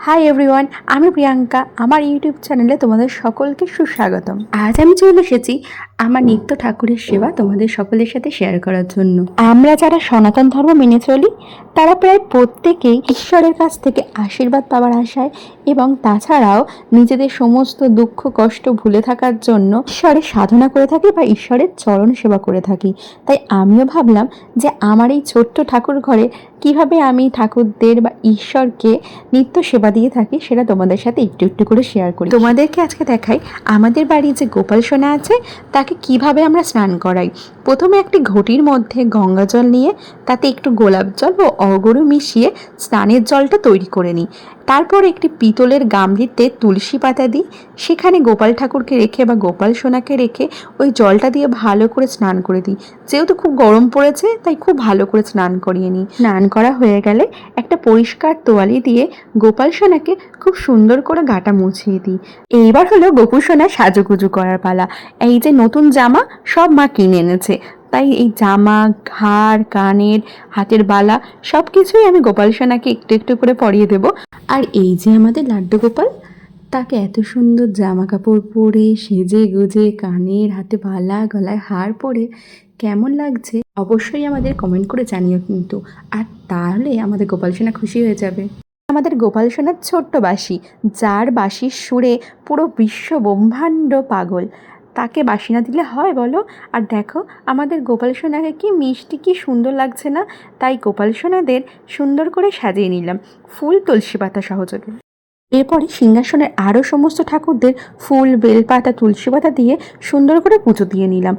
Hi everyone, আমি প্রিয়াঙ্কা। আমার YouTube চ্যানেলে তোমাদের সকলকে সুস্বাগতম। আজ আমি চলে এসেছি আমার নিত্য ঠাকুরের সেবা তোমাদের সকলের সাথে শেয়ার করার জন্য। আমরা যারা সনাতন ধর্ম মেনে চলি তারা প্রায় প্রত্যেকেই ঈশ্বরের কাছ থেকে আশীর্বাদ পাওয়ার আশায় এবং তাছাড়াও নিজেদের সমস্ত দুঃখ কষ্ট ভুলে থাকার জন্য ঈশ্বরের সাধনা করে থাকি বা ঈশ্বরের চরণ সেবা করে থাকি। তাই আমিও ভাবলাম যে আমার এই ছোট্ট ঠাকুর ঘরে কিভাবে আমি ঠাকুরদের বা ঈশ্বরকে নিত্য সেবা দিয়ে থাকি সেটা তোমাদের সাথে একটু একটু করে শেয়ার করি। তোমাদেরকে আজকে দেখাই আমাদের বাড়ি যে গোপাল সোনা আছে তাকে কিভাবে আমরা স্নান করাই। প্রথমে একটি ঘটির মধ্যে গঙ্গা জল নিয়ে তাতে একটু গোলাপ জল ও অগরু মিশিয়ে স্নানের জলটা তৈরি করে নিই। তারপর একটি পিতলের গামলিতে তুলসী পাতা দিই, সেখানে গোপাল ঠাকুরকে রেখে বা গোপাল সোনাকে রেখে ওই জলটা দিয়ে ভালো করে স্নান করে দিই। যেহেতু খুব গরম পড়েছে তাই খুব ভালো করে স্নান করিয়ে নিই। স্নান করা হয়ে গেলে একটা পরিষ্কার তোয়ালি দিয়ে গোপাল সোনাকে খুব সুন্দর করে গাটা মুছিয়ে দিই। এইবার হলো গোপুর সোনা সাজুগুজু করার পালা। এই যে নতুন জামা সব মা কিনে এনেছে, তাই এই জামা, হার, কানের, হাতের বালা সব কিছুই আমি গোপাল সোনাকে একটু একটু করে পরিয়ে দেব। আর এই যে আমাদের লাড্ডু গোপাল, তাকে এত সুন্দর জামা কাপড় পরে সেজে গুজে কানের হাতে বালা গলায় হার পরে কেমন লাগছে অবশ্যই আমাদের কমেন্ট করে জানিও কিন্তু। আর তাহলে আমাদের গোপাল সোনা খুশি হয়ে যাবে। আমাদের গোপাল সোনার ছোট্ট বাঁশি, যার বাঁশির সুরে পুরো বিশ্ব ব্রহ্মাণ্ড পাগল, তাকে বাঁশি না দিলে হয় বলো? আর দেখো আমাদের গোপাল সোনাকে কি মিষ্টি কি সুন্দর লাগছে না? তাই গোপাল সোনাদের সুন্দর করে সাজিয়ে নিলাম ফুল তুলসী পাতা সহযোগে। এরপরে সিংহাসনের আরও সমস্ত ঠাকুরদের ফুল, বেলপাতা, তুলসী পাতা দিয়ে সুন্দর করে পুজো দিয়ে নিলাম।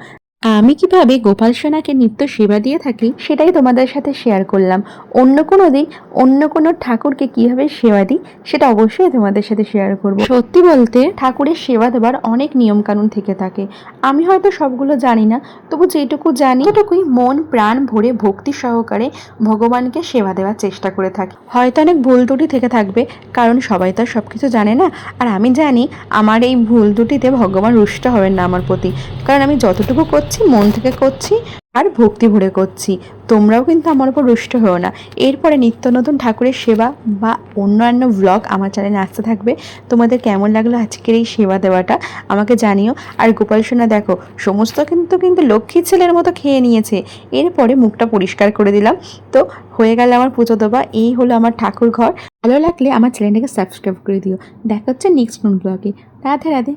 আমি কিভাবে গোপাল সোনাকে নিত্য সেবা দিয়ে থাকি সেটাই তোমাদের সাথে শেয়ার করলাম। অন্য কোনো দিন অন্য কোনো ঠাকুরকে কিভাবে সেবা দিই সেটা অবশ্যই তোমাদের সাথে শেয়ার করব। সত্যি বলতে ঠাকুরের সেবা দেওয়ার অনেক নিয়ম কানুন থেকে থাকে। আমি হয়তো সবগুলো জানি না, তবু যেটুকু জানি ততটুকুই মন প্রাণ ভরে ভক্তি সহকারে ভগবানকে সেবা দেওয়ার চেষ্টা করে থাকি। হয়তো অনেক ভুল ত্রুটি থেকে থাকবে, কারণ সবাই তো আর সব কিছু জানে না। আর আমি জানি আমার এই ভুল ত্রুটিতে ভগবান রুষ্ট হবেন না আমার প্রতি, কারণ আমি যতটুকু করছি মন থেকে করছি আর ভক্তি ভরে করছি। তোমরাও কিন্তু আমার উপর রুষ্ট হও না। এরপরে নিত্য নতুন ঠাকুরের সেবা বা অন্যান্য ব্লগ আমার চ্যানেলে আসতে থাকবে। তোমাদের কেমন লাগলো আজকের এই সেবা দেওয়াটা আমাকে জানিও। আর গোপাল সোনা দেখো সমস্ত কিন্তু লক্ষ্মী ছেলের মতো খেয়ে নিয়েছে। এরপরে মুখটা পরিষ্কার করে দিলাম। তো হয়ে গেল আমার পুজো দেওয়া। এই হলো আমার ঠাকুর ঘর। ভালো লাগলে আমার চ্যানেলটাকে সাবস্ক্রাইব করে দিও। দেখা হচ্ছে নেক্সট কোন ব্লগে। রাধে রাধে।